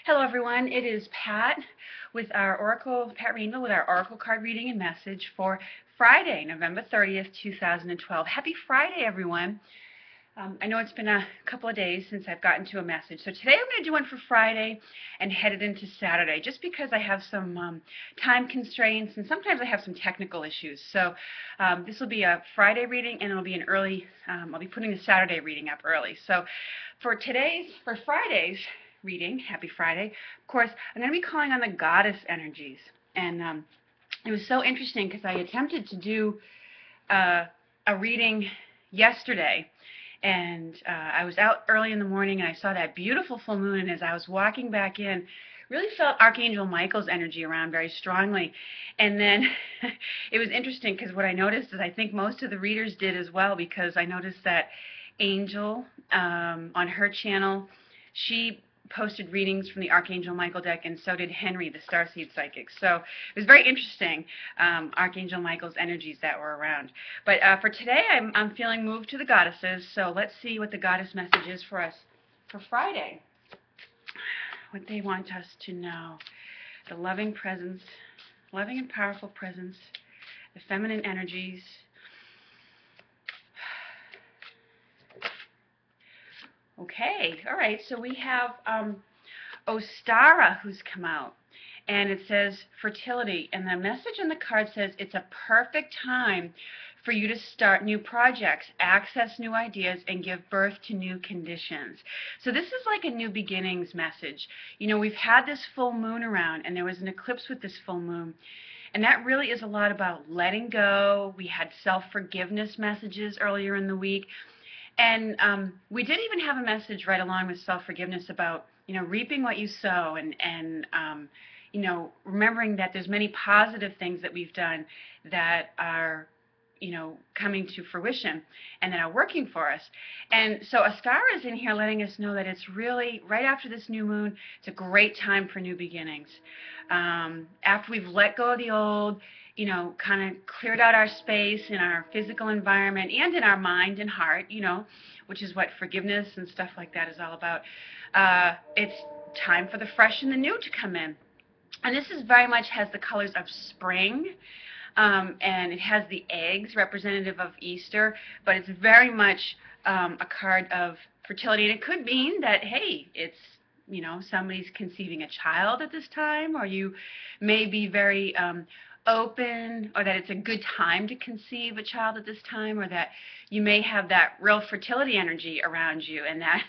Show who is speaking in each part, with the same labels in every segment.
Speaker 1: Hello everyone, it is Pat with our Pat Rainville with our Oracle card reading and message for Friday, November 30th, 2012. Happy Friday everyone. I know it's been a couple of days since I've gotten to a message, so today I'm going to do one for Friday and headed into Saturday, just because I have some time constraints and sometimes I have some technical issues. So this will be a Friday reading and it'll be an early, I'll be putting the Saturday reading up early. So for Friday's reading, happy Friday, of course, I'm going to be calling on the goddess energies. And it was so interesting because I attempted to do a reading yesterday, and I was out early in the morning and I saw that beautiful full moon, and as I was walking back in, really felt Archangel Michael's energy around very strongly. And then it was interesting because what I noticed is I think most of the readers did as well, because I noticed that Angel on her channel, she posted readings from the Archangel Michael deck, and so did Henry, the Starseed Psychic. So it was very interesting, Archangel Michael's energies that were around. But for today, I'm feeling moved to the goddesses, so let's see what the goddess message is for us for Friday. What they want us to know. The loving presence, loving and powerful presence, the feminine energies. Okay, all right, so we have Ostara who's come out, and it says fertility, and the message on the card says it's a perfect time for you to start new projects, access new ideas, and give birth to new conditions. So this is like a new beginnings message. You know, we've had this full moon around, and there was an eclipse with this full moon, and that really is a lot about letting go. We had self-forgiveness messages earlier in the week. And we did even have a message right along with self-forgiveness about, you know, reaping what you sow, and you know, remembering that there's many positive things that we've done that are, you know, coming to fruition and that are working for us. And so Ostara is in here letting us know that it's really, right after this new moon, it's a great time for new beginnings. After we've let go of the old, you know, kind of cleared out our space in our physical environment and in our mind and heart, you know, which is what forgiveness and stuff like that is all about. It's time for the fresh and the new to come in. And this is very much has the colors of spring, and it has the eggs representative of Easter, but it's very much a card of fertility. And it could mean that, hey, it's, you know, somebody's conceiving a child at this time, or you may be very open, or that it's a good time to conceive a child at this time, or that you may have that real fertility energy around you, and that,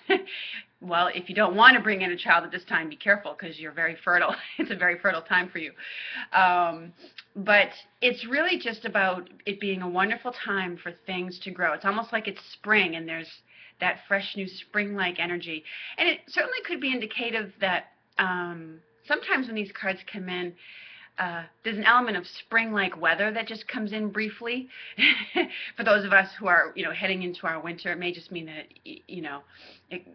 Speaker 1: well, if you don't want to bring in a child at this time, be careful, because you're very fertile. It's a very fertile time for you. But it's really just about it being a wonderful time for things to grow. It's almost like it's spring, and there's that fresh, new spring-like energy. And it certainly could be indicative that sometimes when these cards come in, there's an element of spring-like weather that just comes in briefly. For those of us who are, you know, heading into our winter, it may just mean that, you know, it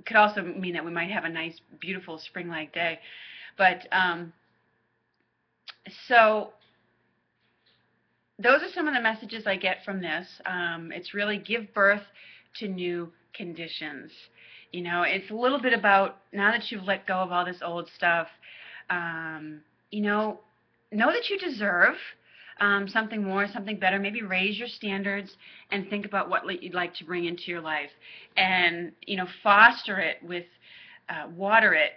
Speaker 1: could also mean that we might have a nice, beautiful spring-like day. But so those are some of the messages I get from this. It's really give birth to new conditions. You know, it's a little bit about, now that you've let go of all this old stuff, you know that you deserve something more, something better. Maybe raise your standards and think about what you'd like to bring into your life, and, you know, foster it with, water it,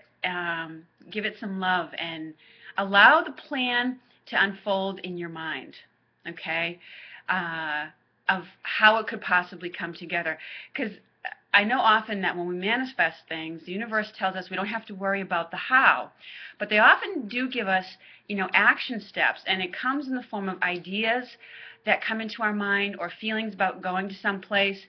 Speaker 1: give it some love, and allow the plan to unfold in your mind, okay, of how it could possibly come together. Because I know often that when we manifest things, the universe tells us we don't have to worry about the how, but they often do give us, you know, action steps, and it comes in the form of ideas that come into our mind, or feelings about going to some place,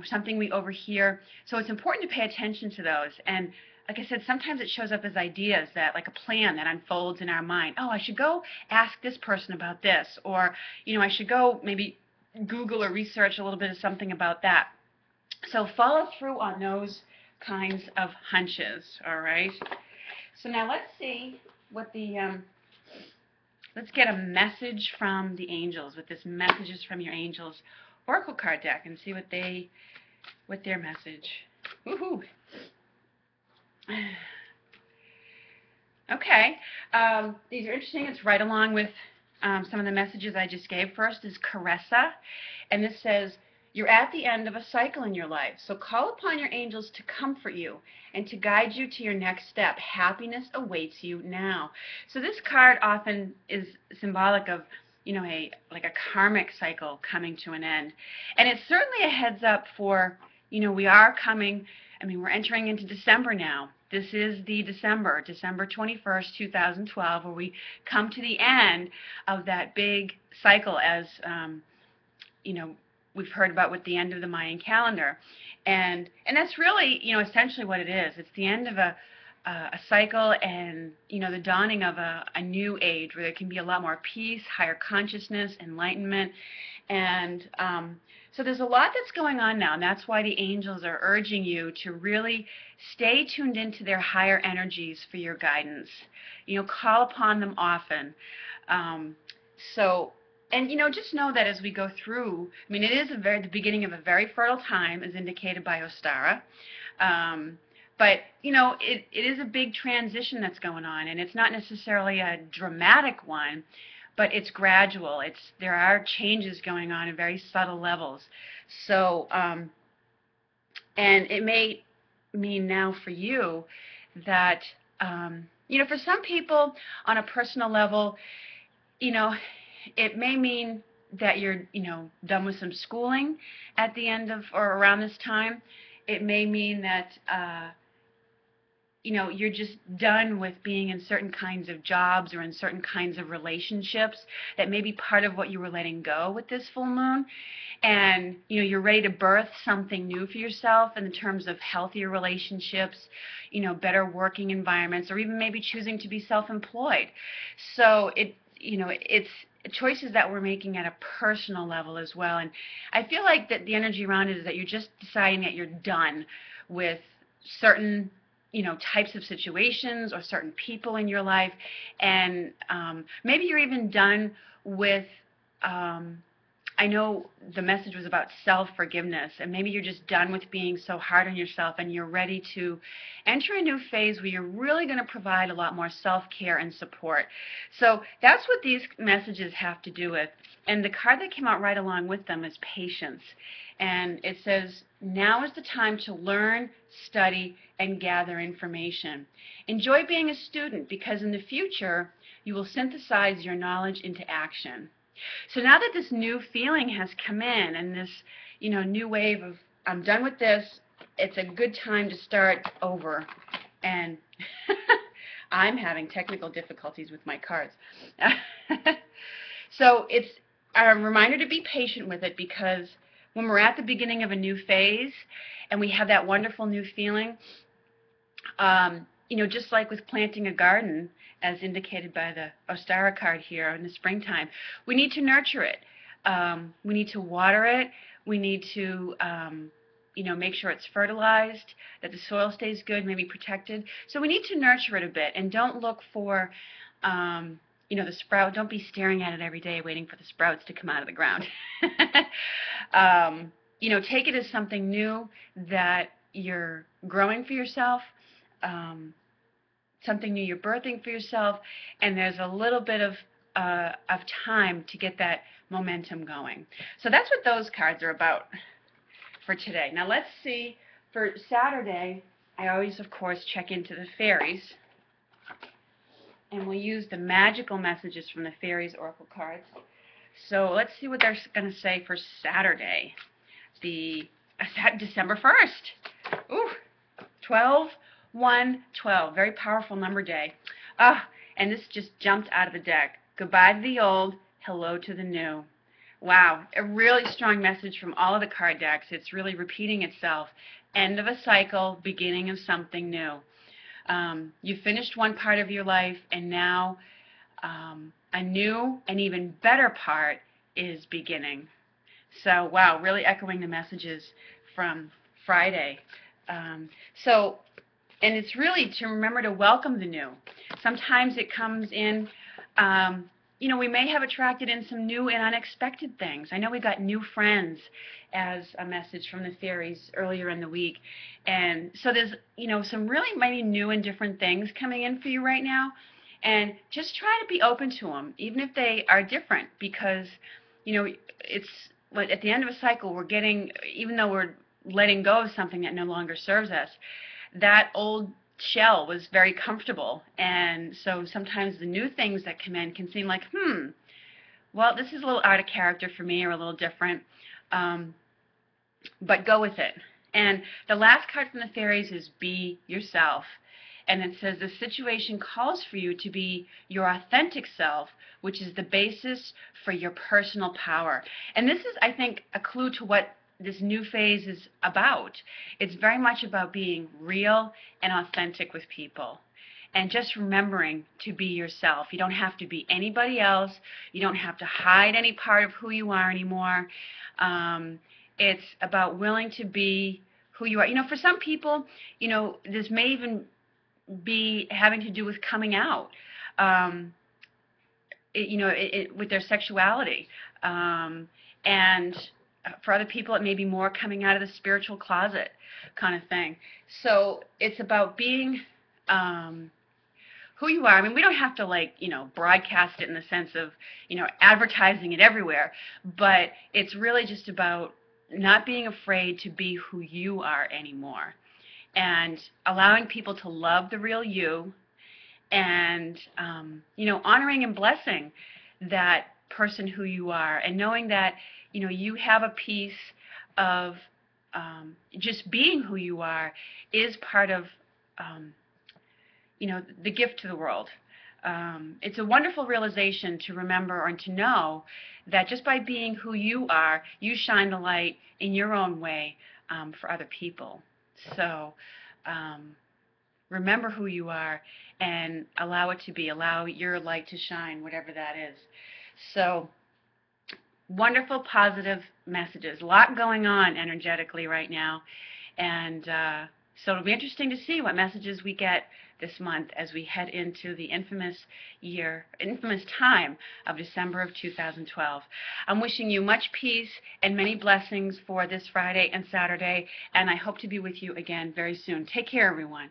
Speaker 1: something we overhear. So it's important to pay attention to those. And like I said, sometimes it shows up as ideas, that like a plan that unfolds in our mind. Oh, I should go ask this person about this, or, you know, I should go maybe Google or research a little bit of something about that. So follow through on those kinds of hunches, all right? So now let's see what the, let's get a message from the angels, with this Messages from Your Angels Oracle card deck, and see what their message. Woohoo! Okay. These are interesting. It's right along with some of the messages I just gave. First is Caressa, and this says, you're at the end of a cycle in your life, so call upon your angels to comfort you and to guide you to your next step. Happiness awaits you now. So this card often is symbolic of, like a karmic cycle coming to an end. And it's certainly a heads up for, we are coming, we're entering into December now. This is the December 21st, 2012, where we come to the end of that big cycle, as we've heard about with the end of the Mayan calendar. And that's really, essentially what it is. It's the end of a cycle, and the dawning of a new age where there can be a lot more peace, higher consciousness, enlightenment. And so there's a lot that's going on now, and that's why the angels are urging you to really stay tuned into their higher energies for your guidance. Call upon them often. And just know that as we go through, it is the beginning of a very fertile time, as indicated by Ostara. But it is a big transition that's going on, and it's not necessarily a dramatic one, but it's gradual. There are changes going on at very subtle levels. So, and it may mean now for you that, for some people on a personal level, it may mean that you're, done with some schooling at the end of or around this time. It may mean that, you're just done with being in certain kinds of jobs or in certain kinds of relationships that may be part of what you were letting go with this full moon. And, you're ready to birth something new for yourself in terms of healthier relationships, better working environments, or even maybe choosing to be self-employed. So it's choices that we're making at a personal level as well. And I feel like that the energy around it is that you're just deciding that you're done with certain types of situations or certain people in your life, and maybe you're even done with, I know the message was about self-forgiveness, and maybe you're just done with being so hard on yourself, and you're ready to enter a new phase where you're really going to provide a lot more self-care and support. So that's what these messages have to do with. And the card that came out right along with them is patience. And it says, now is the time to learn, study, and gather information. Enjoy being a student, because in the future, you will synthesize your knowledge into action. So now that this new feeling has come in, and this, new wave of, I'm done with this, it's a good time to start over. And I'm having technical difficulties with my cards. So it's a reminder to be patient with it, because when we're at the beginning of a new phase and we have that wonderful new feeling, just like with planting a garden, as indicated by the Ostara card here in the springtime, we need to nurture it. We need to water it. We need to, make sure it's fertilized, that the soil stays good, maybe protected. So we need to nurture it a bit, and don't look for, the sprout. Don't be staring at it every day waiting for the sprouts to come out of the ground. Take it as something new that you're growing for yourself, something new you're birthing for yourself, and there's a little bit of time to get that momentum going. So that's what those cards are about for today. Now let's see, for Saturday, I always, of course, check into the Fairies, and we'll use the magical messages from the Fairies Oracle cards. So let's see what they're going to say for Saturday, December 1st. Ooh, 12-1-12, very powerful number day. And this just jumped out of the deck. Goodbye to the old, hello to the new. Wow, a really strong message from all of the card decks. It's really repeating itself. End of a cycle, beginning of something new. You finished one part of your life, and now a new and even better part is beginning. So, wow, really echoing the messages from Friday. And it's really to remember to welcome the new. Sometimes it comes in we may have attracted in some new and unexpected things. I know we got new friends as a message from the fairies earlier in the week. And so there's, some really maybe new and different things coming in for you right now. And just try to be open to them, even if they are different, because, it's at the end of a cycle, we're getting, even though we're letting go of something that no longer serves us, that old shell was very comfortable, and so sometimes the new things that come in can seem like, well, this is a little out of character for me or a little different, but go with it. And the last card from the fairies is be yourself. And it says the situation calls for you to be your authentic self, which is the basis for your personal power. And this is, I think, a clue to what this new phase is about. It's very much about being real and authentic with people. And just remembering to be yourself. You don't have to be anybody else. You don't have to hide any part of who you are anymore. It's about willing to be who you are. For some people, this may even be having to do with coming out, with their sexuality. And for other people, it may be more coming out of the spiritual closet kind of thing. So it's about being who you are. I mean, we don't have to broadcast it in the sense of, advertising it everywhere, but it's really just about not being afraid to be who you are anymore, and allowing people to love the real you, and honoring and blessing that person who you are, and knowing that you have a piece of just being who you are is part of the gift to the world. It's a wonderful realization to remember and to know that just by being who you are, you shine the light in your own way for other people. So remember who you are and allow it to be. Allow your light to shine, whatever that is. So wonderful, positive messages. A lot going on energetically right now. And so it'll be interesting to see what messages we get this month as we head into the infamous time of December of 2012. I'm wishing you much peace and many blessings for this Friday and Saturday, and I hope to be with you again very soon. Take care, everyone.